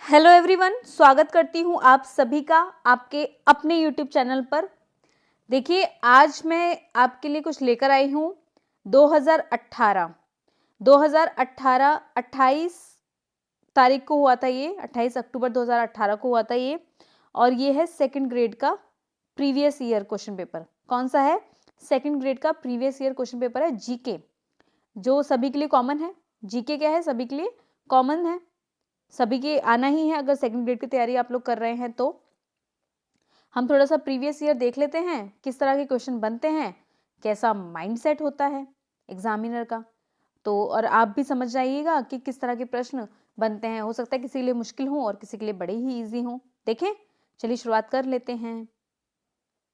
Hello everyone, स्वागत करती हूँ आप सभी का आपके अपने यूट्यूब चैनल पर। देखिए, आज मैं आपके लिए कुछ लेकर आई हूँ। 2018 28 तारीख को हुआ था ये, 28 अक्टूबर 2018 को हुआ था ये। और ये है सेकंड ग्रेड का प्रीवियस ईयर क्वेश्चन पेपर। कौन सा है? सेकंड ग्रेड का प्रीवियस ईयर क्वेश्चन पेपर है, जीके, जो सभी के लिए कॉमन है। जीके क्या है? सभी के लिए कॉमन है, सभी के आना ही है। अगर सेकंड ग्रेड की तैयारी आप लोग कर रहे हैं तो हम थोड़ा सा प्रीवियस ईयर देख लेते हैं, किस तरह के क्वेश्चन बनते हैं, कैसा माइंड सेट होता है एग्जामिनर का। तो और आप भी समझ जाइएगा कि किस तरह के प्रश्न बनते हैं। हो सकता है किसी के लिए मुश्किल हो और किसी के लिए बड़े ही ईजी हो। देखें, चलिए शुरुआत कर लेते हैं।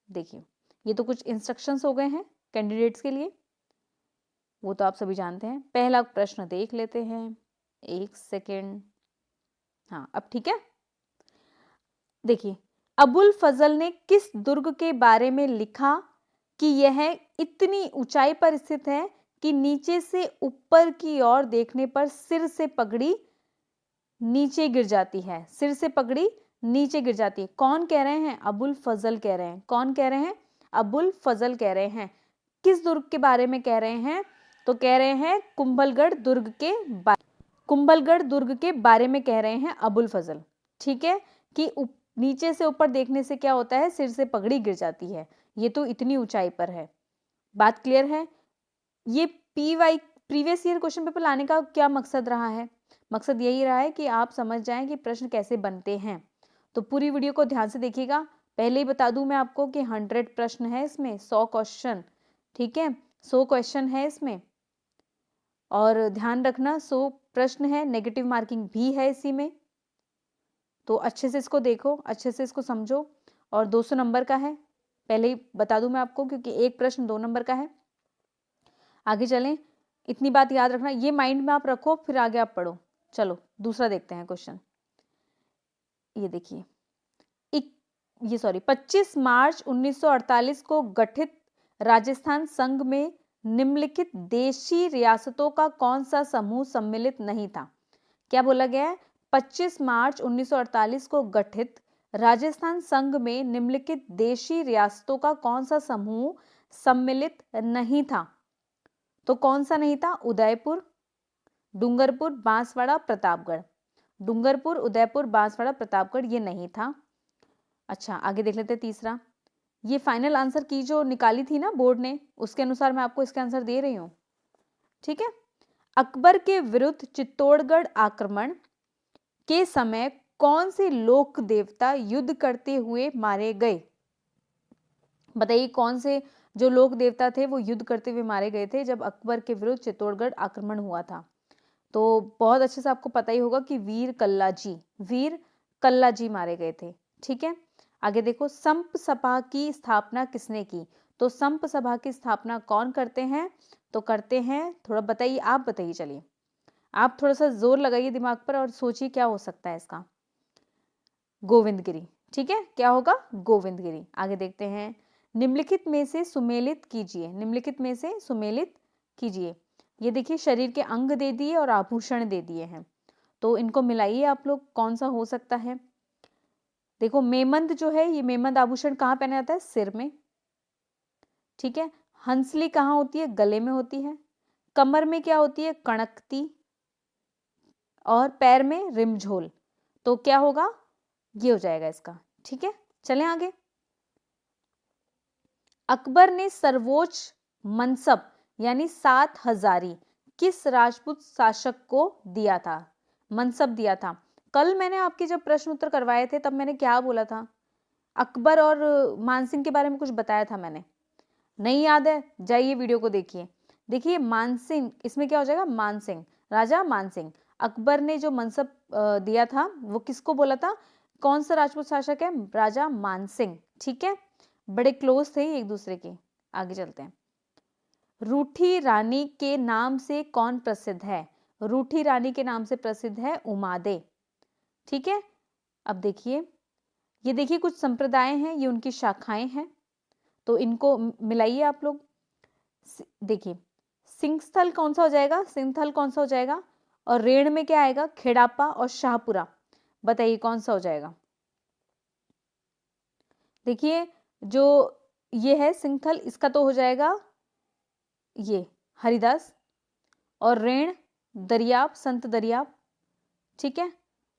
देखिए, ये तो कुछ इंस्ट्रक्शंस हो गए हैं कैंडिडेट्स के लिए, वो तो आप सभी जानते हैं। पहला प्रश्न देख लेते हैं, एक सेकेंड। हाँ, अब ठीक है। देखिए, अबुल फजल ने किस दुर्ग के बारे में लिखा कि यह इतनी ऊंचाई पर स्थित है कि नीचे से ऊपर की ओर देखने पर सिर से पगड़ी नीचे गिर जाती है। सिर से पगड़ी नीचे गिर जाती है। कौन कह रहे हैं? अबुल फजल कह रहे हैं। कौन कह रहे हैं? अबुल फजल कह रहे हैं। किस दुर्ग के बारे में कह रहे हैं? तो कह रहे हैं कुंभलगढ़ दुर्ग के कुंभलगढ़ दुर्ग के बारे में कह रहे हैं अबुल फजल। ठीक है, कि नीचे से ऊपर देखने से क्या होता है? सिर से पगड़ी गिर जाती है। ये तो इतनी ऊंचाई पर है। बात क्लियर है? ये PY previous year question paper लाने का क्या मकसद रहा है? मकसद यही रहा है कि आप समझ जाएं कि प्रश्न कैसे बनते हैं। तो पूरी वीडियो को ध्यान से देखिएगा। पहले ही बता दूं मैं आपको कि 100 प्रश्न है इसमें, 100 क्वेश्चन। ठीक है, 100 क्वेश्चन है इसमें। और ध्यान रखना, 100 प्रश्न है, नेगेटिव मार्किंग भी है इसी में। तो अच्छे से इसको देखो, अच्छे से इसको समझो। और 200 नंबर का है, पहले ही बता दूं मैं आपको, क्योंकि एक प्रश्न 2 नंबर का है। आगे चलें, इतनी बात याद रखना, ये माइंड में आप रखो, फिर आगे आप पढ़ो। चलो दूसरा देखते हैं क्वेश्चन। ये देखिए, 25 मार्च 1948 को गठित राजस्थान संघ में निम्नलिखित देशी रियासतों का कौन सा समूह सम्मिलित नहीं था? क्या बोला गया है? 25 मार्च 1948 को गठित राजस्थान संघ में निम्नलिखित देशी रियासतों का कौन सा समूह सम्मिलित नहीं था? तो कौन सा नहीं था? उदयपुर, डूंगरपुर, बांसवाड़ा, प्रतापगढ़। डूंगरपुर, उदयपुर, बांसवाड़ा, प्रतापगढ़ ये नहीं था। अच्छा, आगे देख लेते हैं तीसरा। ये फाइनल आंसर की जो निकाली थी ना बोर्ड ने, उसके अनुसार मैं आपको इसका आंसर दे रही हूं। ठीक है, अकबर के विरुद्ध चित्तौड़गढ़ आक्रमण के समय कौन से लोक देवता युद्ध करते हुए मारे गए? बताइए, कौन से जो लोक देवता थे वो युद्ध करते हुए मारे गए थे जब अकबर के विरुद्ध चित्तौड़गढ़ आक्रमण हुआ था? तो बहुत अच्छे से आपको पता ही होगा कि वीर कल्ला जी मारे गए थे। ठीक है, आगे देखो, संप सभा की स्थापना किसने की? तो संप सभा की स्थापना कौन करते हैं? तो करते हैं, थोड़ा बताइए, आप बताइए। चलिए, आप थोड़ा सा जोर लगाइए दिमाग पर और सोचिए क्या हो सकता है इसका। गोविंदगिरी। ठीक है, क्या होगा? गोविंदगिरी। आगे देखते हैं, निम्नलिखित में से सुमेलित कीजिए। निम्नलिखित में से सुमेलित कीजिए। ये देखिए, शरीर के अंग दे दिए और आभूषण दे दिए हैं, तो इनको मिलाइए आप लोग, कौन सा हो सकता है? देखो, मेमंद जो है, ये मेमंद आभूषण कहाँ पहना जाता है? सिर में। ठीक है, हंसली कहाँ होती है? गले में होती है। कमर में क्या होती है? कणकती। और पैर में रिमझोल। तो क्या होगा? ये हो जाएगा इसका। ठीक है, चलें आगे। अकबर ने सर्वोच्च मनसब यानी 7 हजारी किस राजपूत शासक को दिया था? मनसब दिया था। कल मैंने आपके जब प्रश्न उत्तर करवाए थे तब मैंने क्या बोला था? अकबर और मानसिंह के बारे में कुछ बताया था मैंने। नहीं याद है? जाइए वीडियो को देखिए। देखिए, मानसिंह, इसमें क्या हो जाएगा? मानसिंह, राजा मानसिंह। अकबर ने जो मनसब दिया था वो किसको बोला था? कौन सा राजपूत शासक है? राजा मानसिंह। ठीक है, बड़े क्लोज थे एक दूसरे के। आगे चलते हैं। रूठी रानी के नाम से कौन प्रसिद्ध है? रूठी रानी के नाम से प्रसिद्ध है उमादे। ठीक है, अब देखिए, ये देखिए कुछ संप्रदाय हैं, ये उनकी शाखाएं हैं, तो इनको मिलाइए आप लोग। देखिए, सिंहस्थल कौन सा हो जाएगा? सिंहस्थल कौन सा हो जाएगा? और रेण में क्या आएगा? खेड़ापा और शाहपुरा। बताइए कौन सा हो जाएगा। देखिए जो ये है सिंथल, इसका तो हो जाएगा ये हरिदास, और रेण दरियाब, संत दरियाब, ठीक है।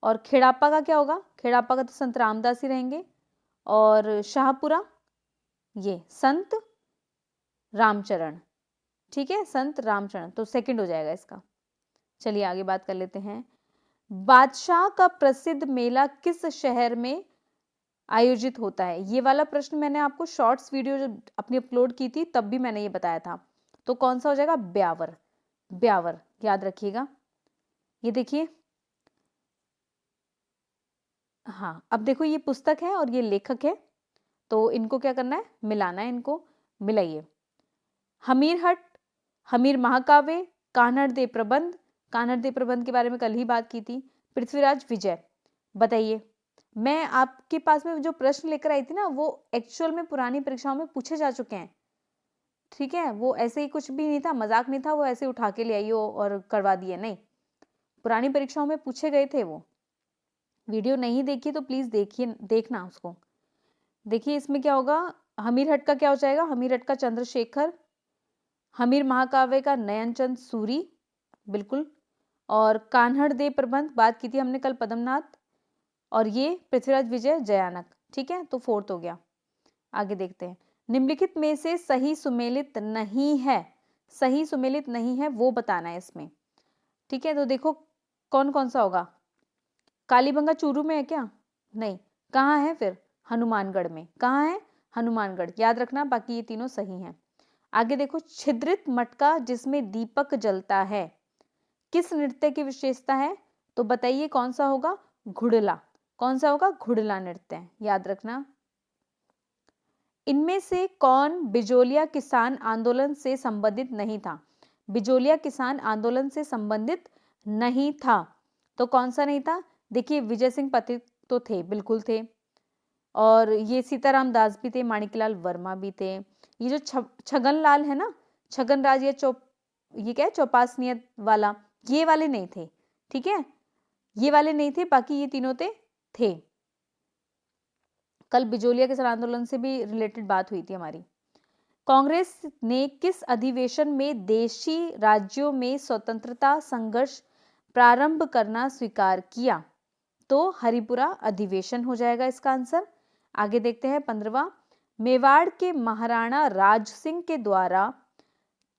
और खेड़ापा का क्या होगा, खेड़ापा का तो संत रामदास ही रहेंगे। और शाहपुरा ये संत रामचरण, ठीक है, संत रामचरण, तो सेकंड हो जाएगा इसका। चलिए आगे बात कर लेते हैं। बादशाह का प्रसिद्ध मेला किस शहर में आयोजित होता है। ये वाला प्रश्न मैंने आपको शॉर्ट्स वीडियो जब अपनी अपलोड की थी तब भी मैंने ये बताया था। तो कौन सा हो जाएगा, ब्यावर, ब्यावर याद रखिएगा। ये देखिए, हाँ अब देखो ये पुस्तक है और ये लेखक है, तो इनको क्या करना है, मिलाना है, इनको मिलाइए। हमीरहट, हमीर महाकाव्य, कान्हड़ दे प्रबंध, कान्हड़ दे प्रबंध के बारे में कल ही बात की थी। पृथ्वीराज विजय, बताइए। मैं आपके पास में जो प्रश्न लेकर आई थी ना वो एक्चुअल में पुरानी परीक्षाओं में पूछे जा चुके हैं, ठीक है। वो ऐसे ही कुछ भी नहीं था, मजाक नहीं था, वो ऐसे उठा के ले आई हो और करवा दिए, नहीं, पुरानी परीक्षाओं में पूछे गए थे वो। वीडियो नहीं देखी तो प्लीज देखिए, देखना उसको। देखिए इसमें क्या होगा, हमीरहट का क्या हो जाएगा, हमीरहट का चंद्रशेखर, हमीर महाकाव्य का नयनचंद सूरी, बिल्कुल। और कान्हड़ दे प्रबंध बात की थी हमने कल, पद्मनाथ। और ये पृथ्वीराज विजय जयानक, ठीक है, तो फोर्थ हो गया। आगे देखते हैं। निम्नलिखित में से सही सुमेलित नहीं है, सही सुमेलित नहीं है वो बताना है इसमें, ठीक है। तो देखो कौन कौन सा होगा, कालीबंगा चूरू में है क्या, नहीं, कहाँ है फिर, हनुमानगढ़ में, कहाँ है, हनुमानगढ़, याद रखना, बाकी ये तीनों सही हैं। आगे देखो, छिद्रित मटका जिसमें दीपक जलता है किस नृत्य की विशेषता है, तो बताइए कौन सा होगा, घुड़ला, कौन सा होगा, घुड़ला नृत्य, याद रखना। इनमें से कौन बिजोलिया किसान आंदोलन से संबंधित नहीं था, बिजोलिया किसान आंदोलन से संबंधित नहीं था, तो कौन सा नहीं था, देखिए विजय सिंह पथिक तो थे, बिल्कुल थे। और ये सीताराम दास भी थे, माणिकलाल वर्मा भी थे। ये जो छगन लाल है ना, छगन राज, ये क्या है, चौपासनियत वाला, ये वाले नहीं थे, ठीक है, ये वाले नहीं थे, बाकी ये तीनों थे। कल बिजोलिया किसान आंदोलन से भी रिलेटेड बात हुई थी हमारी। कांग्रेस ने किस अधिवेशन में देशी राज्यों में स्वतंत्रता संघर्ष प्रारंभ करना स्वीकार किया, तो हरिपुरा अधिवेशन हो जाएगा इसका आंसर। आगे देखते हैं 15वां, मेवाड़ के महाराणा राज सिंह के द्वारा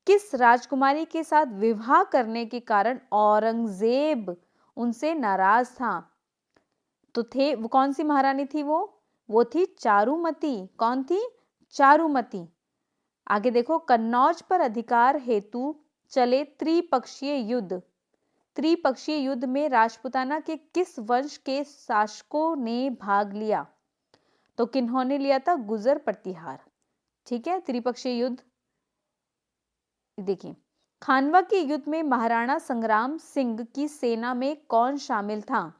किस राजकुमारी के साथ विवाह करने के कारण औरंगजेब उनसे नाराज था, तो थे वो कौन सी महारानी थी, वो थी चारुमती, कौन थी, चारुमती। आगे देखो, कन्नौज पर अधिकार हेतु चले त्रिपक्षीय युद्ध, त्रिपक्षीय युद्ध में राजपुताना के किस वंश के शासकों ने भाग लिया, तो किन्होंने लिया था, गुजर प्रतिहार, ठीक है, त्रिपक्षीय युद्ध। देखिए, खानवा के युद्ध में महाराणा संग्राम सिंह की सेना में कौन शामिल था,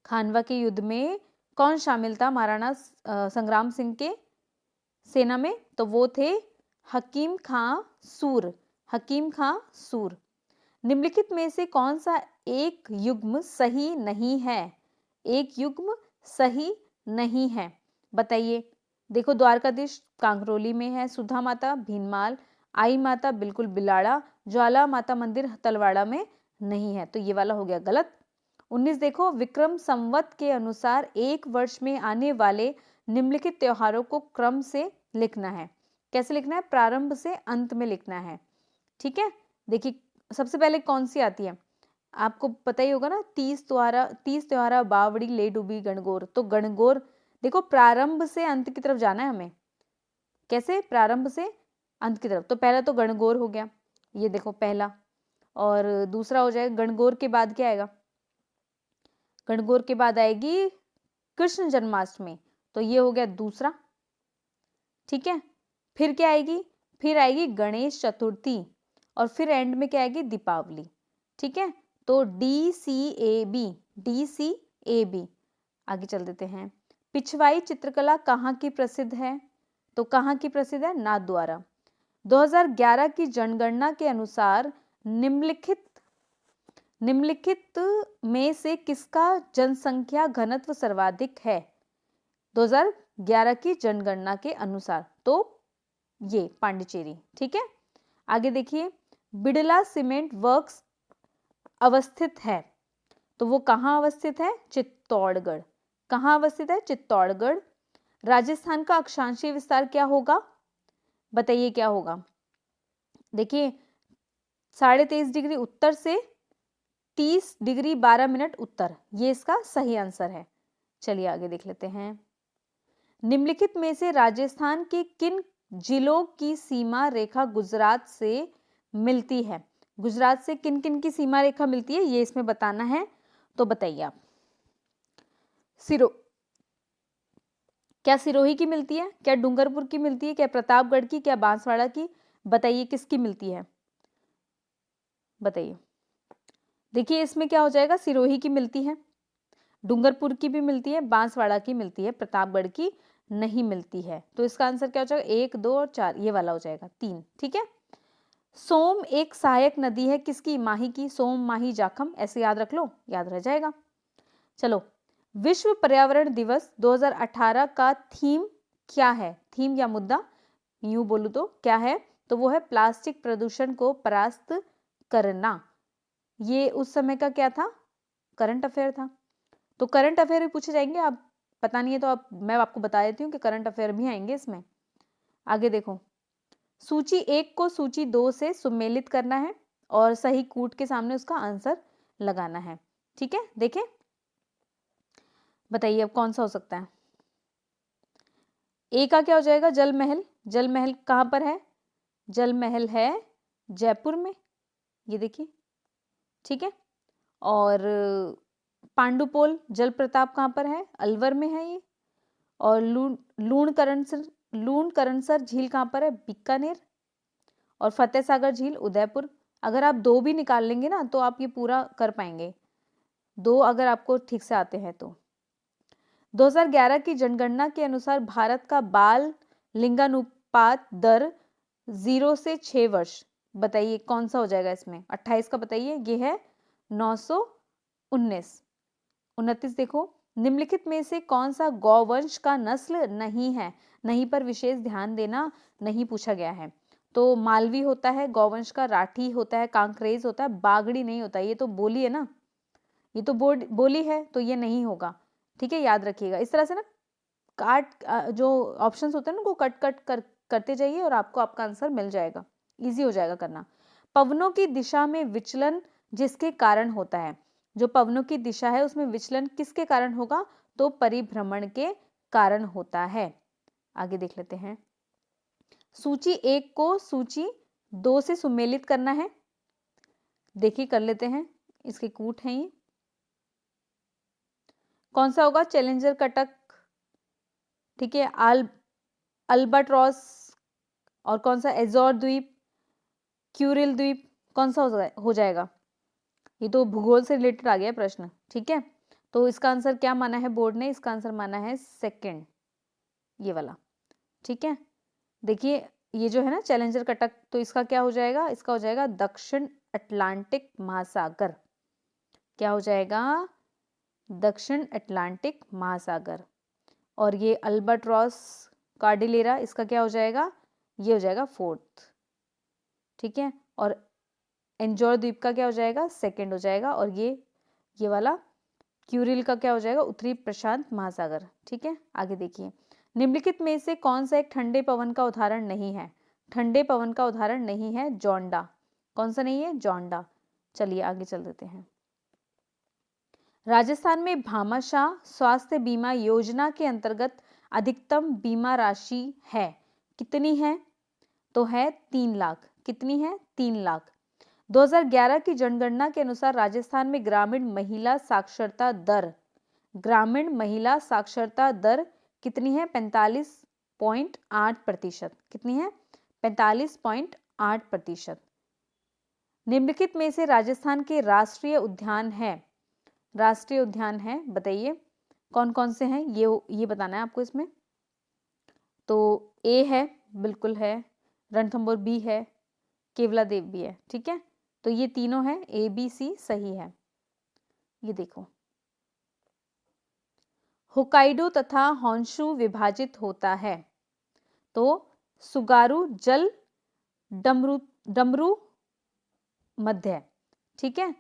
खानवा के युद्ध में कौन शामिल था महाराणा संग्राम सिंह के सेना में, तो वो थे हकीम खां सूर, हकीम खां सूर। निम्नलिखित में से कौन सा एक युग्म सही नहीं है, एक युग्म सही नहीं है, बताइए। देखो, द्वारकाधीश कांकरोली में है, सुधा माता भीनमाल, आई माता बिल्कुल बिलाड़ा, ज्वाला माता मंदिर तलवाड़ा में नहीं है, तो ये वाला हो गया गलत। 19 देखो, विक्रम संवत के अनुसार एक वर्ष में आने वाले निम्नलिखित त्योहारों को क्रम से लिखना है, कैसे लिखना है, प्रारंभ से अंत में लिखना है, ठीक है। देखिए सबसे पहले कौन सी आती है, आपको पता ही होगा ना, 30 त्योहारा बावड़ी ले डूबी गणगौर, तो गणगौर देखो प्रारंभ से अंत की तरफ जाना है हमें, कैसे, प्रारंभ से अंत की तरफ, तो पहला तो गणगौर हो गया, ये देखो पहला। और दूसरा हो जाएगा, गणगौर के बाद क्या आएगा, गणगौर के बाद आएगी कृष्ण जन्माष्टमी, तो ये हो गया दूसरा, ठीक है। फिर क्या आएगी, फिर आएगी गणेश चतुर्थी, और फिर एंड में क्या आएगी, दीपावली, ठीक है। तो DCAB, DCAB। आगे चल देते हैं। पिछवाई चित्रकला कहाँ की प्रसिद्ध है, तो कहाँ की प्रसिद्ध है, नाथद्वारा। 2011 की जनगणना के अनुसार निम्नलिखित में से किसका जनसंख्या घनत्व सर्वाधिक है 2011 की जनगणना के अनुसार? तो ये पांडिचेरी। ठीक है, आगे देखिए, बिड़ला सीमेंट वर्क्स अवस्थित है, तो वो कहाँ अवस्थित है? चित्तौड़गढ़। कहाँ अवस्थित है? चित्तौड़गढ़। राजस्थान का अक्षांशीय विस्तार क्या होगा? बताइए क्या होगा? देखिए 23.5 डिग्री उत्तर से 30 डिग्री 12 मिनट उत्तर, ये इसका सही आंसर है। चलिए आगे देख लेते हैं। निम्नलिखित में से राजस्थान के किन जिलों की सीमा रेखा गुजरात से मिलती है? गुजरात से किन किन की सीमा रेखा मिलती है ये इसमें बताना है, तो बताइए आप। क्या सिरोही की मिलती है, क्या डूंगरपुर की मिलती है, क्या प्रतापगढ़ की, क्या बांसवाड़ा की? बताइए किसकी मिलती है, बताइए। देखिए इसमें क्या हो जाएगा, सिरोही की मिलती है, डूंगरपुर की भी मिलती है, बांसवाड़ा की मिलती है, प्रतापगढ़ की नहीं मिलती है। तो इसका आंसर क्या हो जाएगा? 1, 2 और 4, ये वाला हो जाएगा 3। ठीक है। सोम एक सहायक नदी है किसकी? माही की। सोम, माही, जाखम, ऐसे याद रख लो, याद रह जाएगा। चलो, विश्व पर्यावरण दिवस 2018 का थीम क्या है? थीम या मुद्दा यूं बोलूं तो क्या है? तो वो है प्लास्टिक प्रदूषण को परास्त करना। ये उस समय का क्या था? करंट अफेयर था। तो करंट अफेयर भी पूछे जाएंगे, आप पता नहीं है तो आप मैं आपको बता देती हूँ कि करंट अफेयर भी आएंगे इसमें। आगे देखो, सूची 1 को सूची 2 से सुमेलित करना है और सही कूट के सामने उसका आंसर लगाना है। ठीक है, देखें, बताइए अब कौन सा हो सकता है। ए का क्या हो जाएगा? जल महल। जल महल कहाँ पर है? जल महल है जयपुर में, ये देखिए। ठीक है, और पांडुपोल जल प्रताप कहाँ पर है? अलवर में है ये। और लूणकरणसर झील कहाँ पर है? बीकानेर। और फतेह सागर झील उदयपुर। अगर आप 2 भी निकाल लेंगे ना तो आप ये पूरा कर पाएंगे, 2 अगर आपको ठीक से आते हैं तो। 2011 की जनगणना के अनुसार भारत का बाल लिंगानुपात दर 0 से 6 वर्ष, बताइए कौन सा हो जाएगा इसमें? 28 का बताइए, ये है 919। 29 देखो, निम्नलिखित में से कौन सा गौवंश का नस्ल नहीं है? नहीं पर विशेष ध्यान देना, नहीं पूछा गया है। तो मालवी होता है गौवंश का, राठी होता है, कांकरेज होता है, बागड़ी नहीं होता। ये तो बोली है ना, ये तो बोली है, तो ये नहीं होगा। ठीक है, याद रखिएगा। इस तरह से ना जो ऑप्शंस होते हैं ना उनको करते जाइए और आपको आपका आंसर मिल जाएगा, इजी हो जाएगा करना। पवनों की दिशा में विचलन जिसके कारण होता है, जो पवनों की दिशा है उसमें विचलन किसके कारण होगा? तो परिभ्रमण के कारण होता है। आगे देख लेते हैं। सूची 1 को सूची 2 से सुमेलित करना है, देखिए कर लेते हैं, इसके कूट हैं ये। कौन सा होगा? चैलेंजर कटक, ठीक है, अल्बाट्रॉस, और कौन सा? एजोर द्वीप, क्यूरिल द्वीप, कौन सा हो जाएगा? ये तो भूगोल से रिलेटेड आ गया प्रश्न। ठीक है, तो इसका आंसर क्या माना है बोर्ड ने? इसका आंसर माना है सेकंड, ये वाला। ठीक है, देखिए ये जो है ना चैलेंजर कटक, तो इसका क्या हो जाएगा? इसका हो जाएगा दक्षिण अटलांटिक महासागर। क्या हो जाएगा? दक्षिण अटलांटिक महासागर। और ये अल्बाट्रॉस कार्डिलेरा, इसका क्या हो जाएगा? ये हो जाएगा 4th। ठीक है, और एंजोर द्वीप का क्या हो जाएगा? 2nd हो जाएगा। और ये वाला क्यूरिल का क्या हो जाएगा? उत्तरी प्रशांत महासागर। ठीक है, आगे देखिए, निम्नलिखित में से कौन सा एक ठंडे पवन का उदाहरण नहीं है? ठंडे पवन का उदाहरण नहीं है जोंडा। कौन सा नहीं है? जोंडा। चलिए आगे चल देते हैं। राजस्थान में भामाशाह स्वास्थ्य बीमा योजना के अंतर्गत अधिकतम बीमा राशि है, कितनी है? तो है 3 लाख। कितनी है? 3 लाख। 2011 की जनगणना के अनुसार राजस्थान में ग्रामीण महिला साक्षरता दर कितनी है? 45.8%। कितनी है? 45.8%। निम्नलिखित में से राजस्थान के राष्ट्रीय उद्यान है, बताइए कौन कौन से हैं? ये बताना है आपको इसमें। तो ए है, बिल्कुल है, रणथंभौर बी है, केवलादेव भी है। ठीक है, तो ये तीनों है, ए बी सी सही है। ये देखो, होकाइडो तथा होन्शु विभाजित होता है, तो सुगारू जल डमरू डमरू मध्य, ठीक है,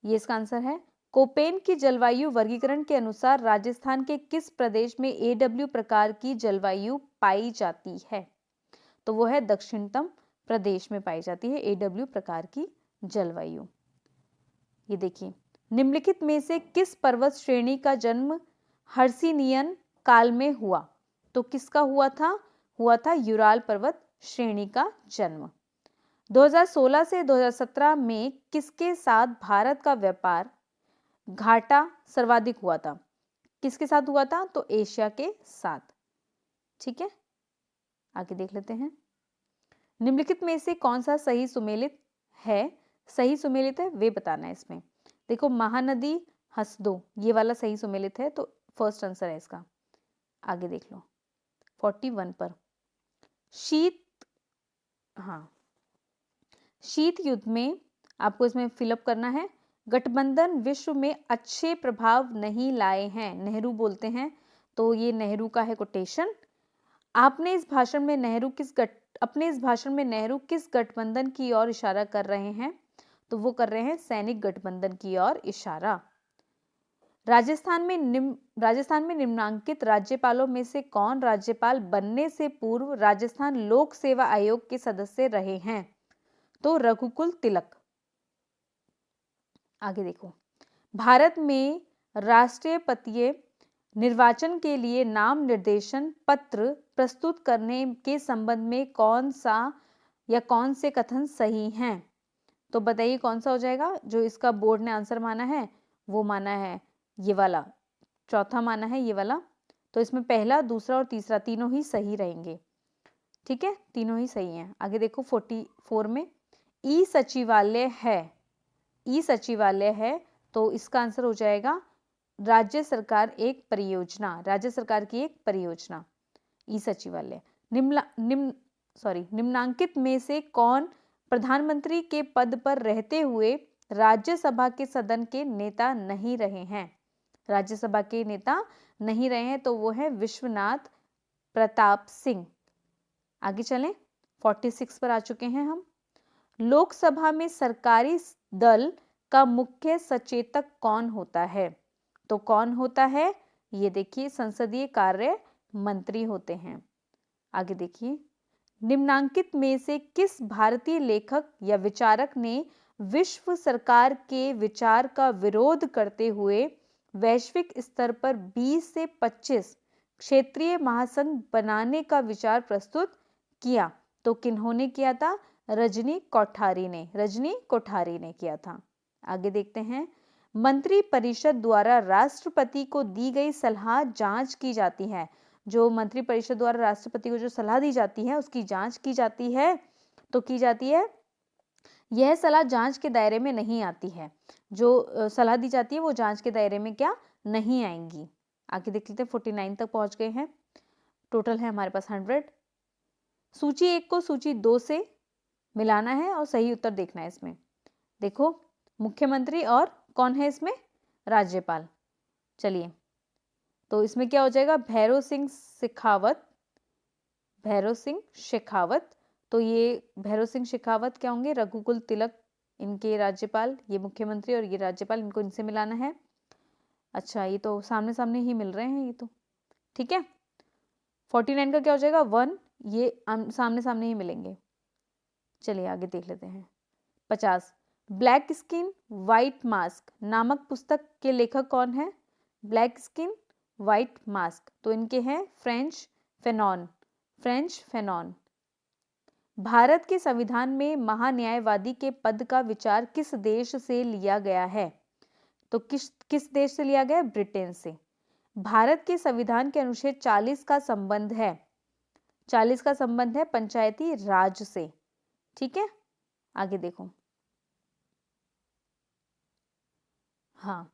ये इसका आंसर है। कोपेन की जलवायु वर्गीकरण के अनुसार राजस्थान के किस प्रदेश में एडब्ल्यू प्रकार की जलवायु पाई जाती है? तो वो है दक्षिणतम प्रदेश में पाई जाती है एडब्ल्यू प्रकार की जलवायु। ये देखिए, निम्नलिखित में से किस पर्वत श्रेणी का जन्म हर्षिनियन काल में हुआ? तो किसका हुआ था यूराल पर्वत श्रेणी का जन्म। 2016 से 2017 में किसके साथ भारत का व्यापार घाटा सर्वाधिक हुआ था? किसके साथ हुआ था? तो एशिया के साथ, ठीक है। आगे देख लेते हैं, निम्नलिखित में से कौन सा सही सुमेलित है? सही सुमेलित है वे बताना है इसमें। देखो, महानदी हसदो ये वाला सही सुमेलित है, तो फर्स्ट आंसर है इसका। आगे देख लो 41 पर, शीत युद्ध में आपको इसमें फिलअप करना है। गठबंधन विश्व में अच्छे प्रभाव नहीं लाए हैं, नेहरू बोलते हैं, तो ये नेहरू का है कोटेशन। अपने इस भाषण में नेहरू किस गठबंधन की ओर इशारा कर रहे हैं? तो वो कर रहे हैं सैनिक गठबंधन की ओर इशारा। राजस्थान में निम्नांकित राज्यपालों में से कौन राज्यपाल बनने से पूर्व राजस्थान लोक सेवा आयोग के सदस्य रहे हैं? तो रघुकुल तिलक। आगे देखो, भारत में राष्ट्रपतीय निर्वाचन के लिए नाम निर्देशन पत्र प्रस्तुत करने के संबंध में कौन से कथन सही हैं? तो बताइए कौन सा हो जाएगा? जो इसका बोर्ड ने आंसर माना है वो माना है ये वाला, चौथा माना है ये वाला, तो इसमें पहला, दूसरा और तीसरा तीनों ही सही रहेंगे, ठीक है, तीनों ही सही हैं। आगे देखो 44 में, ई सचिवालय है, तो इसका आंसर हो जाएगा राज्य सरकार की एक परियोजना, ई सचिवालय। निम्नांकित में से कौन प्रधानमंत्री के पद पर रहते हुए राज्यसभा के सदन के नेता नहीं रहे हैं? राज्यसभा के नेता नहीं रहे हैं, तो वो है विश्वनाथ प्रताप सिंह। आगे चलें, 46 पर आ चुके हैं हम। लोकसभा में सरकारी दल का मुख्य सचेतक कौन होता है? तो कौन होता है? ये देखिए, संसदीय कार्य मंत्री होते हैं। आगे देखिए, निम्नांकित में से किस भारतीय लेखक या विचारक ने विश्व सरकार के विचार का विरोध करते हुए वैश्विक स्तर पर 20 से 25 क्षेत्रीय महासंघ बनाने का विचार प्रस्तुत किया? तो किन्होंने किया था? रजनी कोठारी ने किया था। आगे देखते हैं, मंत्री परिषद द्वारा राष्ट्रपति को दी गई सलाह जांच की जाती है। जो मंत्री परिषद द्वारा राष्ट्रपति को जो सलाह दी जाती है उसकी जांच की जाती है, तो की जाती है। यह सलाह जांच के दायरे में नहीं आती है, जो सलाह दी जाती है वो जांच के दायरे में क्या नहीं आएंगी। आगे देख लेते हैं, 49 तक पहुंच गए हैं, टोटल है हमारे पास 100। सूची 1 को सूची 2 से मिलाना है और सही उत्तर देखना है इसमें। देखो, मुख्यमंत्री और कौन है इसमें? राज्यपाल। चलिए, तो इसमें क्या हो जाएगा? भैरव सिंह शेखावत। तो ये भैरव सिंह शेखावत क्या होंगे? रघुकुल तिलक इनके राज्यपाल, ये मुख्यमंत्री और ये राज्यपाल, इनको इनसे मिलाना है। अच्छा, ये तो सामने सामने ही मिल रहे हैं ये तो, ठीक है। 49 का क्या हो जाएगा? 1, ये सामने सामने ही मिलेंगे। चलिए आगे देख लेते हैं। 50, ब्लैक स्किन व्हाइट मास्क नामक पुस्तक के लेखक कौन है? ब्लैक स्किन व्हाइट मास्क, तो इनके हैं फ्रेंच फेनॉन। भारत के संविधान में महान्यायवादी के पद का विचार किस देश से लिया गया है? तो किस देश से लिया गया? ब्रिटेन से। भारत के संविधान के अनुच्छेद 40 का संबंध है पंचायती राज से, ठीक है। आगे देखो, हाँ,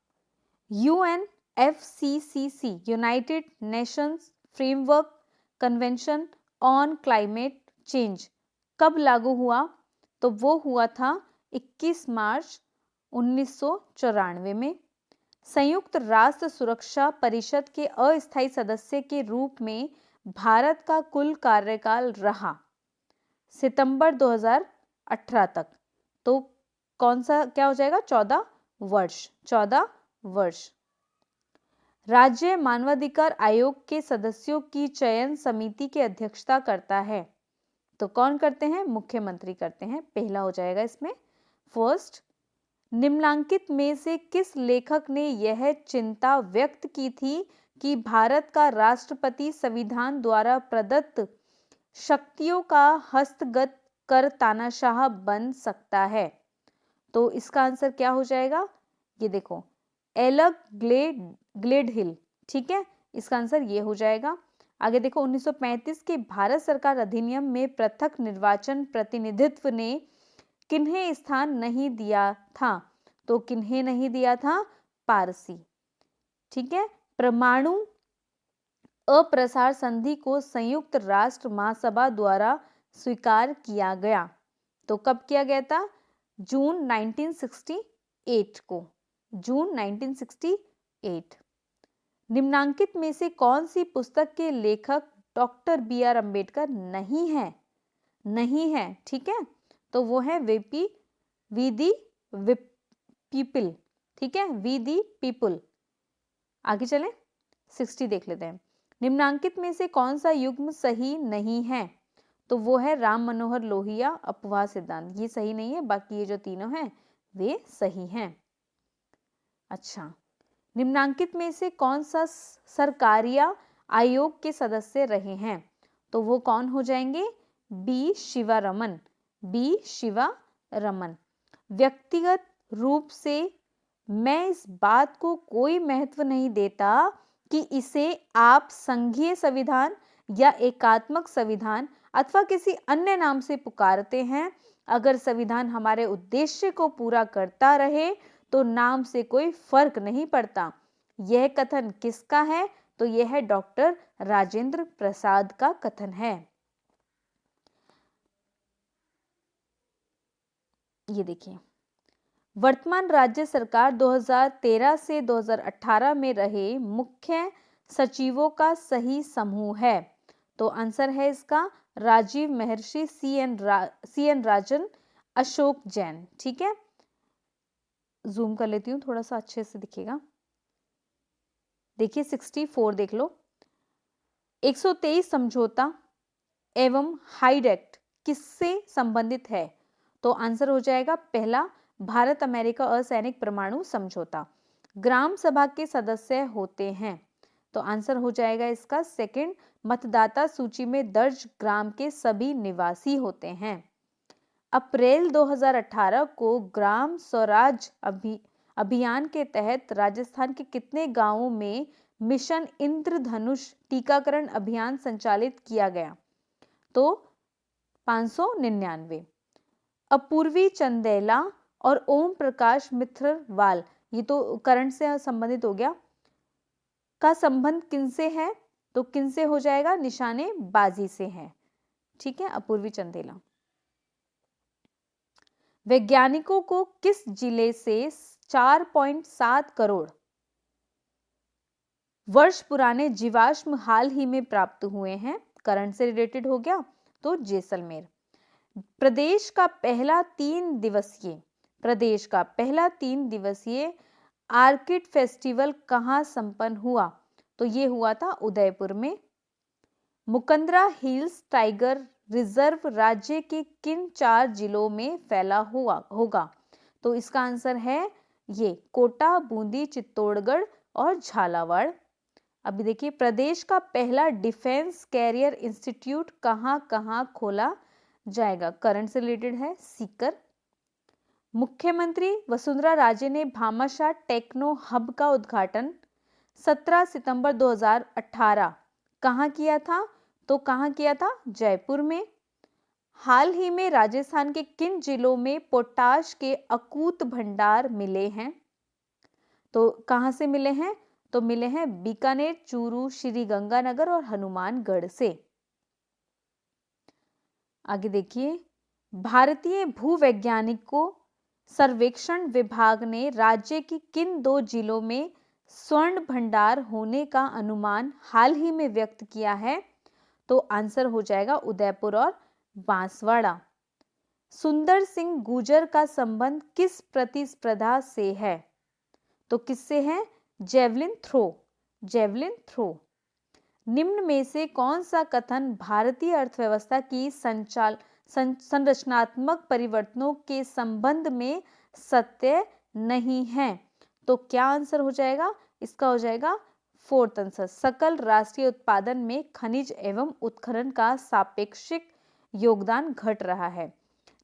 UNFCCC United Nations framework convention on climate change कब लागू हुआ? तो वो हुआ था 21 मार्च 1994 में। संयुक्त राष्ट्र सुरक्षा परिषद के अस्थायी सदस्य के रूप में भारत का कुल कार्यकाल रहा सितंबर 2018 तक। तो कौन सा क्या हो जाएगा? 14 वर्ष। 14 वर्ष। राज्य मानवाधिकार आयोग के सदस्यों की चयन समिति की अध्यक्षता करता है। तो कौन करते हैं? मुख्यमंत्री करते हैं। पहला हो जाएगा इसमें फर्स्ट। निम्नलिखित में से किस लेखक ने यह चिंता व्यक्त की थी कि भारत का राष्ट्रपति संविधान द्वारा प्रदत्त शक्तियों का हस्तगत कर तानाशाह बन सकता है? तो इसका आंसर क्या हो जाएगा? ये देखो, एलग ग्लेडहिल। ठीक है, इसका आंसर ये हो जाएगा। आगे देखो, 1935 के भारत सरकार अधिनियम में पृथक निर्वाचन प्रतिनिधित्व ने किन्हें स्थान नहीं दिया था? तो किन्हें नहीं दिया था? पारसी। ठीक है, परमाणु अप्रसार संधि को संयुक्त राष्ट्र महासभा द्वारा स्वीकार किया गया। तो कब किया गया था? जून 1968 को। जून 1968। निम्नांकित में से कौन सी पुस्तक के लेखक डॉक्टर बी.आर. अम्बेडकर नहीं है? नहीं है, ठीक है, तो वो है वी दी पीपल। ठीक है, वी दी पीपल। आगे चलें, 60 देख लेते हैं। निम्नांकित में से कौन सा युग्म सही नहीं है? तो वो है राम मनोहर लोहिया अपवाह सिद्धांत। ये सही नहीं है, बाकी ये जो तीनों हैं वे सही हैं। अच्छा, निम्नांकित में से कौन सा सरकारिया आयोग के सदस्य रहे हैं? तो वो कौन हो जाएंगे? बी शिवारमन। बी शिवारमन। व्यक्तिगत रूप से मैं इस बात को कोई महत्व नहीं देता कि इसे आप संघीय संविधान या एकात्मक संविधान अथवा किसी अन्य नाम से पुकारते हैं। अगर संविधान हमारे उद्देश्य को पूरा करता रहे तो नाम से कोई फर्क नहीं पड़ता। यह कथन किसका है? तो यह है डॉक्टर राजेंद्र प्रसाद का कथन है। ये देखिए, वर्तमान राज्य सरकार 2013 से 2018 में रहे मुख्य सचिवों का सही समूह है। तो आंसर है इसका राजीव महर्षि, सी एन राजन, अशोक जैन। ठीक है, जूम कर लेती हूँ, थोड़ा सा अच्छे से दिखेगा। देखिए 64 देख लो। 123 समझौता एवं हाइड एक्ट किससे संबंधित है? तो आंसर हो जाएगा पहला, भारत अमेरिका असैनिक परमाणु समझौता। ग्राम सभा के सदस्य होते हैं। तो आंसर हो जाएगा इसका सेकंड, मतदाता सूची में दर्ज ग्राम के सभी निवासी होते हैं। अप्रैल 2018 को ग्राम स्वराज अभियान के तहत राजस्थान के कितने गांवों में मिशन इंद्रधनुष टीकाकरण अभियान संचालित किया गया? तो 599। अपूर्वी चंदेला और ओम प्रकाश मित्रवाल, ये तो करंट से संबंधित हो गया, का संबंध किनसे है? तो किनसे हो जाएगा? निशानेबाजी से है। ठीक है, अपूर्वी चंदेला। वैज्ञानिकों को किस जिले से 4.7 करोड़ वर्ष पुराने जीवाश्म हाल ही में प्राप्त हुए हैं? करंट से रिलेटेड हो गया, तो जैसलमेर। प्रदेश का पहला 3 दिवसीय आर्किड फेस्टिवल कहाँ संपन्न हुआ? तो ये हुआ था उदयपुर में। मुकंदरा हिल्स टाइगर रिजर्व राज्य के किन 4 जिलों में फैला हुआ होगा? तो इसका आंसर है ये कोटा, बूंदी, चित्तौड़गढ़ और झालावाड़। अभी देखिए, प्रदेश का पहला डिफेंस कैरियर इंस्टीट्यूट कहाँ खोला जाएगा? करंट से रिलेटेड है, सीकर। मुख्यमंत्री वसुंधरा राजे ने भामाशाह टेक्नो हब का उद्घाटन 17 सितंबर 2018 कहाँ किया था? तो कहाँ किया था? जयपुर में। हाल ही में राजस्थान के किन जिलों में पोटाश के अकूत भंडार मिले हैं? तो कहाँ से मिले हैं? तो मिले हैं बीकानेर, चूरू, श्री गंगानगर और हनुमानगढ़ से। आगे देखिए, भारतीय भूवैज्ञानिकों सर्वेक्षण विभाग ने राज्य की किन 2 जिलों में स्वर्ण भंडार होने का अनुमान हाल ही में व्यक्त किया है? तो आंसर हो जाएगा उदयपुर और बांसवाड़ा। सुंदर सिंह गुर्जर का संबंध किस प्रतिस्पर्धा से है? तो किससे है? Javelin throw. Javelin throw. निम्न में से कौन सा कथन भारतीय अर्थव्यवस्था की संरचनात्मक परिवर्तनों के संबंध में सत्य नहीं है? तो क्या आंसर हो जाएगा? इसका हो जाएगा फोर्थ आंसर, सकल राष्ट्रीय उत्पादन में खनिज एवं उत्खनन का सापेक्षिक योगदान घट रहा है।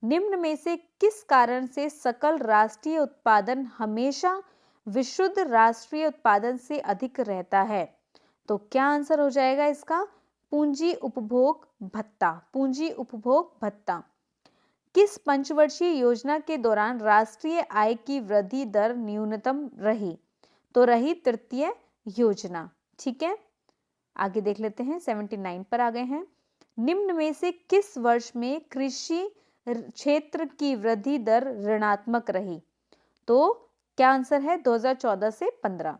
निम्न में से किस कारण से सकल राष्ट्रीय उत्पादन हमेशा विशुद्ध राष्ट्रीय उत्पादन से अधिक रहता है? तो क्या आंसर हो जाएगा इसका? पूंजी उपभोग भत्ता। पूंजी उपभोग भत्ता। किस पंचवर्षीय योजना के दौरान राष्ट्रीय आय की वृद्धि दर न्यूनतम रही? तो रही तृतीय योजना। ठीक है, आगे देख लेते हैं। 79 पर आ गए हैं। निम्न में से किस वर्ष में कृषि क्षेत्र की वृद्धि दर ऋणात्मक रही? तो क्या आंसर है? 2014 से 15।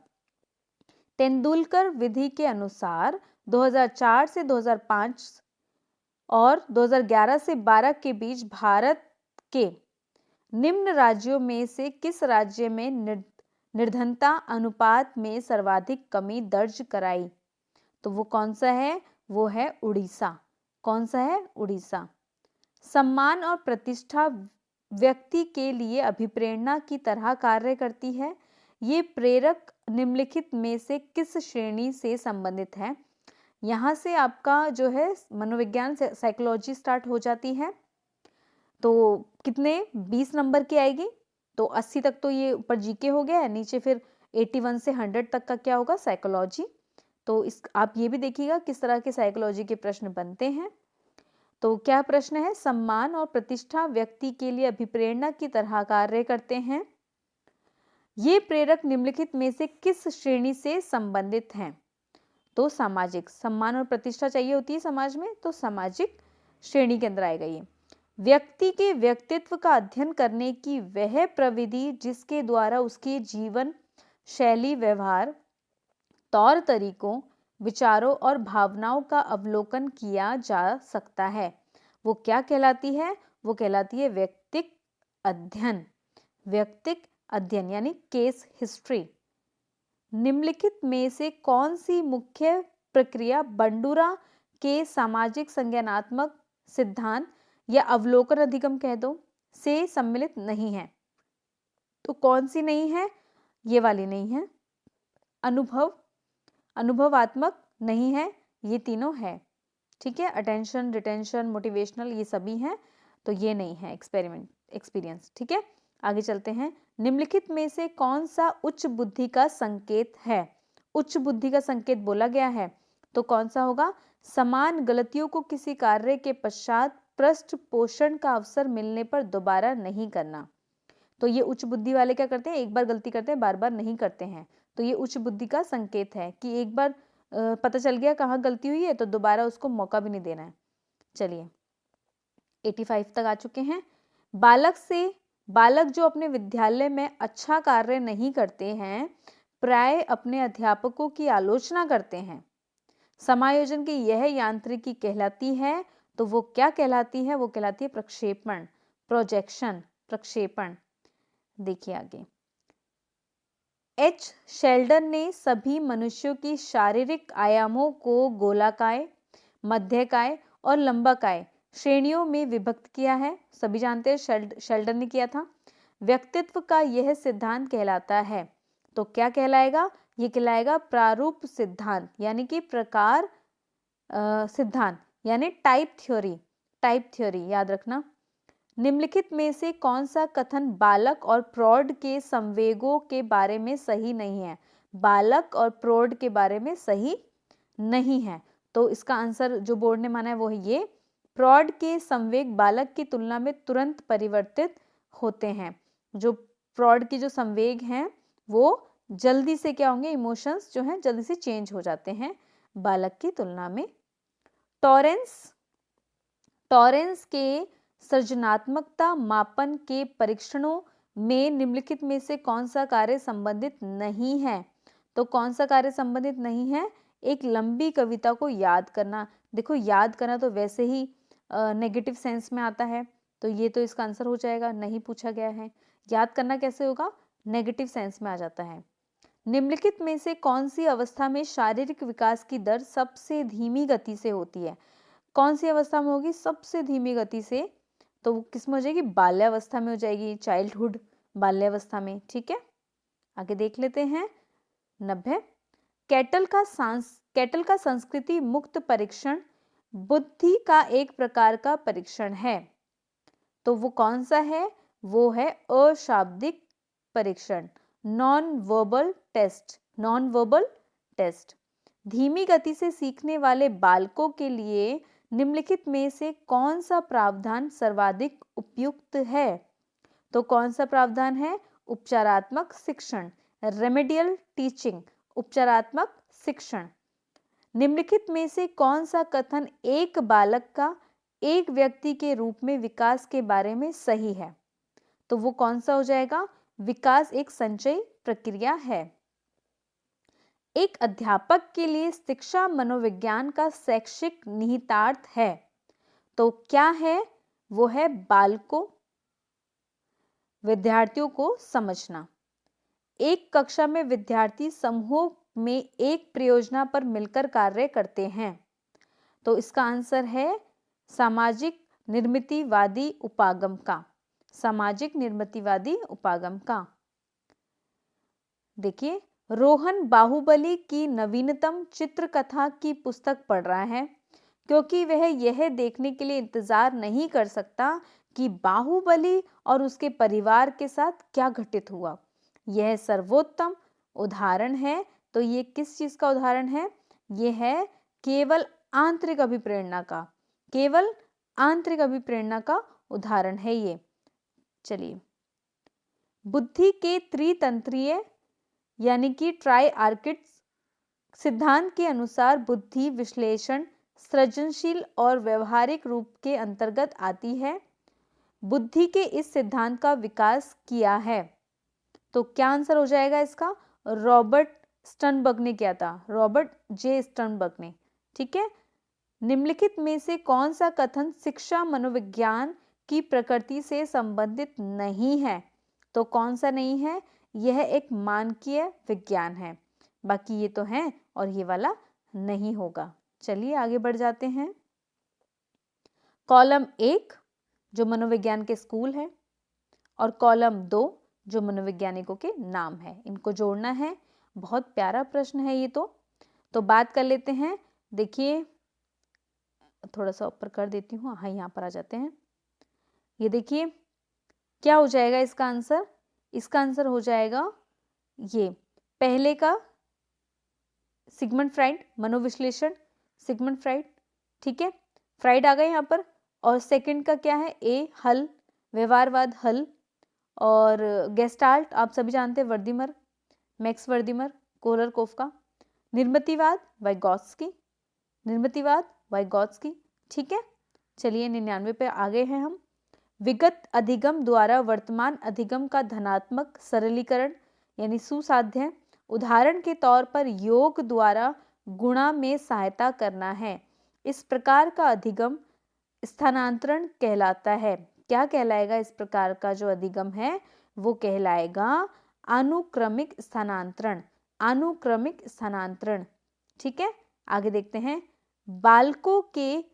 तेंदुलकर विधि के अनुसार 2004 से 2005 और 2011 से 12 के बीच भारत के निम्न राज्यों में से किस राज्य में निर्धनता अनुपात में सर्वाधिक कमी दर्ज कराई? तो वो कौन सा है? वो है उड़ीसा। कौन सा है? उड़ीसा। सम्मान और प्रतिष्ठा व्यक्ति के लिए अभिप्रेरणा की तरह कार्य करती है। ये प्रेरक निम्नलिखित में से किस श्रेणी से संबंधित है? यहाँ से आपका जो है मनोविज्ञान से साइकोलॉजी स्टार्ट हो जाती है। तो कितने 20 नंबर की आएगी? तो 80 तक तो ये ऊपर जीके हो गया है, नीचे फिर 81 से 100 तक का क्या होगा? साइकोलॉजी। तो इस आप ये भी देखिएगा किस तरह के साइकोलॉजी के प्रश्न बनते हैं। तो क्या प्रश्न है? सम्मान और प्रतिष्ठा व्यक्ति के लिए अभिप्रेरणा की तरह कार्य करते हैं। ये प्रेरक निम्नलिखित में से किस श्रेणी से संबंधित हैं? तो सामाजिक। सम्मान और प्रतिष्ठा चाहिए होती है समाज में, तो सामाजिक श्रेणी के अंदर आएगा ये। व्यक्ति के व्यक्तित्व का अध्ययन करने की वह प्रविधि जिसके द्वारा उसके जीवन शैली, व्यवहार, तौर तरीकों, विचारों और भावनाओं का अवलोकन किया जा सकता है, वो क्या कहलाती है? वो कहलाती है व्यक्तिक अध्ययन। व्यक्तिक अध्ययन यानी केस हिस्ट्री। निम्नलिखित में से कौन सी मुख्य प्रक्रिया बंडूरा के सामाजिक संज्ञानात्मक सिद्धांत या अवलोकन अधिगम कह दो से सम्मिलित नहीं है? तो कौन सी नहीं है? ये वाली नहीं है। अनुभवात्मक नहीं है, ये तीनों है। ठीक है, अटेंशन, रिटेंशन, मोटिवेशनल, ये सभी हैं, तो ये नहीं है एक्सपीरियंस। ठीक है, आगे चलते हैं। निम्नलिखित में से कौन सा उच्च बुद्धि का संकेत है? उच्च बुद्धि का संकेत बोला गया है, तो कौन सा होगा? समान गलतियों को किसी कार्य के पश्चात पृष्ठ पोषण का अवसर मिलने पर दोबारा नहीं करना। तो ये उच्च बुद्धि वाले क्या करते हैं? एक बार गलती करते हैं, बार बार नहीं करते हैं। तो ये उच्च बुद्धि का संकेत है कि एक बार पता चल गया कहाँ गलती हुई है, तो दोबारा उसको मौका भी नहीं देना है। चलिए 85 तक आ चुके हैं। बालक जो अपने विद्यालय में अच्छा कार्य नहीं करते हैं, प्राय अपने अध्यापकों की आलोचना करते हैं। समायोजन की यह यांत्रिकी कहलाती है, तो वो क्या कहलाती है? वो कहलाती है प्रक्षेपण, प्रोजेक्शन, प्रक्षेपण। देखिए आगे। एच शेल्डन ने सभी मनुष्यों की शारीरिक आयामों को गोलाकाय, मध्यकाय और लंबाकाय श्रेणियों में विभक्त किया है। सभी जानते हैं, शेल्डन ने किया था। व्यक्तित्व का यह सिद्धांत कहलाता है, तो क्या कहलाएगा? ये कहलाएगा प्रारूप सिद्धांत, यानी कि प्रकार सिद्धांत, यानी टाइप थ्योरी। टाइप थ्योरी याद रखना। निम्नलिखित में से कौन सा कथन बालक और प्रौढ़ के संवेगों के बारे में सही नहीं है? बालक और प्रौढ़ के बारे में सही नहीं है, तो इसका आंसर जो बोर्ड ने माना है वो है ये। प्रौढ़ के संवेग बालक की तुलना में तुरंत परिवर्तित होते हैं। जो प्रौढ़ के जो संवेग हैं वो जल्दी से क्या होंगे? इमोशंस जो हैं जल्दी से चेंज हो जाते हैं बालक की तुलना में। टॉरेंस के सृजनात्मकता मापन के परीक्षणों में निम्नलिखित में से कौन सा कार्य संबंधित नहीं है? तो कौन सा कार्य संबंधित नहीं है? एक लंबी कविता को याद करना। देखो याद करना तो वैसे ही नेगेटिव सेंस में आता है, तो ये तो इसका आंसर हो जाएगा, नहीं पूछा गया है। याद करना कैसे होगा? नेगेटिव सेंस में आ जाता है। निम्नलिखित में से कौन सी अवस्था में शारीरिक विकास की दर सबसे धीमी गति से होती है? कौन सी अवस्था में होगी सबसे धीमी गति से? तो वो किस में हो जाएगी? बाल्यावस्था में हो जाएगी, चाइल्डहुड, बाल्यावस्था में। ठीक है, आगे देख लेते हैं। 90 कैटल का संस्कृति मुक्त परीक्षण बुद्धि का एक प्रकार का परीक्षण है। तो वो कौन सा है? वो है अशाब्दिक परीक्षण, non verbal test. Non verbal test. धीमी गति से सीखने वाले बालकों के लिए निम्नलिखित में से कौन सा प्रावधान सर्वाधिक उपयुक्त है? तो कौन सा प्रावधान है? उपचारात्मक शिक्षण, रेमेडियल टीचिंग, उपचारात्मक शिक्षण। निम्नलिखित में से कौन सा कथन एक बालक का एक व्यक्ति के रूप में विकास के बारे में सही है? तो वो कौन सा हो जाएगा? विकास एक संचयी प्रक्रिया है। एक अध्यापक के लिए शिक्षा मनोविज्ञान का शैक्षिक निहितार्थ है। तो क्या है? वो है बालकों, विद्यार्थियों को समझना। एक कक्षा में विद्यार्थी समूह में एक परियोजना पर मिलकर कार्य करते हैं। तो इसका आंसर है सामाजिक निर्मितिवादी उपागम का। सामाजिक निर्मितिवादी उपागम का। देखिए, रोहन बाहुबली की नवीनतम चित्रकथा की पुस्तक पढ़ रहा है क्योंकि वह यह देखने के लिए इंतजार नहीं कर सकता कि बाहुबली और उसके परिवार के साथ क्या घटित हुआ। यह सर्वोत्तम उदाहरण है। तो ये किस चीज का उदाहरण है? ये है केवल आंतरिक अभिप्रेरणा का। केवल आंतरिक अभिप्रेरणा का उदाहरण है ये। चलिए, बुद्धि के त्रितंत्रीय यानी कि ट्राइआर्किट सिद्धांत के अनुसार बुद्धि विश्लेषण, सृजनशील और व्यवहारिक रूप के अंतर्गत आती है। बुद्धि के इस सिद्धांत का विकास किया है। तो क्या आंसर हो जाएगा इसका? रॉबर्ट स्टर्नबर्ग ने किया था, रॉबर्ट जे स्टर्नबर्ग ने। ठीक है, निम्नलिखित में से कौन सा कथन शिक्षा मनोविज्ञान की प्रकृति से संबंधित नहीं है? तो कौन सा नहीं है? यह एक मानकीय विज्ञान है। बाकी ये तो है और ये वाला नहीं होगा। चलिए आगे बढ़ जाते हैं। कॉलम 1 जो मनोविज्ञान के स्कूल है और कॉलम 2 जो मनोवैज्ञानिकों के नाम है, इनको जोड़ना है। बहुत प्यारा प्रश्न है ये तो बात कर लेते हैं। देखिए, थोड़ा सा ऊपर कर देती हूँ। हाँ, यहाँ पर आ जाते हैं। ये देखिए, क्या हो जाएगा इसका आंसर? इसका आंसर हो जाएगा ये पहले का सिगमंड फ्राइड, मनोविश्लेषण, सिगमंड फ्राइड। ठीक है, फ्राइड आ गए यहाँ पर। और सेकंड का क्या है? ए, हल, व्यवहारवाद, हल। और गेस्टाल्ट आप सभी जानते हैं, वर्दीमर, मैक्स वर्दीमर, कोलरकोफ्का। निर्मितिवाद, वाइगोत्स्की, निर्मितिवाद, वाइगोत्स्की। ठीक है, चलिए 99 पे आ गए हैं हम। विगत अधिगम द्वारा वर्तमान अधिगम का धनात्मक सरलीकरण यानी सुसाध्य, उदाहरण के तौर पर योग द्वारा गुणा में सहायता करना है। इस प्रकार का अधिगम स्थानांतरण कहलाता है। क्या कहलाएगा? इस प्रकार का जो अधिगम है वो कहलाएगा अनुक्रमिक स्थानांतरण। अनुक्रमिक स्थानांतरण। ठीक है, आगे देखते हैं। बालकों के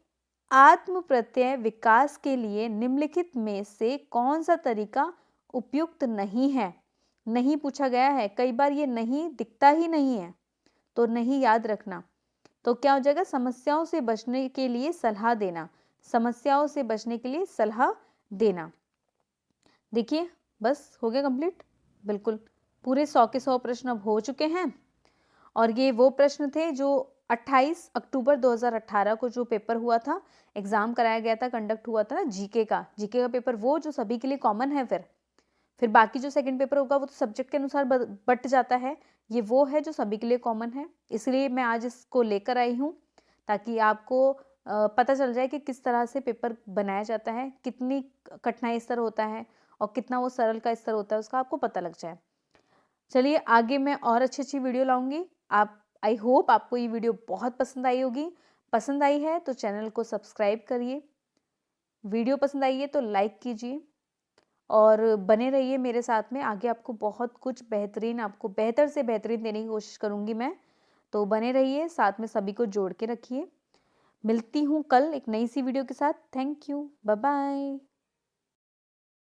आत्म प्रत्यय विकास के लिए निम्नलिखित में से कौन सा तरीका उपयुक्त नहीं है? नहीं पूछा गया है, कई बार ये नहीं दिखता ही नहीं है, तो नहीं याद रखना। तो क्या हो जाएगा? समस्याओं से बचने के लिए सलाह देना। समस्याओं से बचने के लिए सलाह देना। देखिए, बस हो गया कंप्लीट। बिल्कुल पूरे 100 के 100 प्रश्न अब हो चुके हैं। और ये वो प्रश्न थे जो 28 अक्टूबर 2018 को जो पेपर हुआ था, एग्जाम कराया गया था, कंडक्ट हुआ था ना जीके का पेपर, वो जो सभी के लिए कॉमन है। फिर बाकी जो सेकंड पेपर होगा वो तो सब्जेक्ट के अनुसार बट जाता है। ये वो है जो सभी के लिए कॉमन है, इसलिए मैं आज इसको लेकर आई हूँ ताकि आपको पता चल जाए कि किस तरह से पेपर बनाया जाता है, कितनी कठिनाई स्तर होता है और कितना वो सरल का स्तर होता है उसका आपको पता लग जाए। चलिए आगे मैं और अच्छी वीडियो लाऊंगी। आप आई होप आपको ये वीडियो बहुत पसंद आई होगी। पसंद आई है तो चैनल को सब्सक्राइब करिए, वीडियो पसंद आई है तो लाइक कीजिए और बने रहिए मेरे साथ में। आगे आपको बहुत कुछ बेहतरीन, आपको बेहतर से बेहतरीन देने की कोशिश करूंगी मैं, तो बने रहिए साथ में, सभी को जोड़ के रखिए। मिलती हूँ कल एक नई सी वीडियो के साथ। Thank you, bye bye.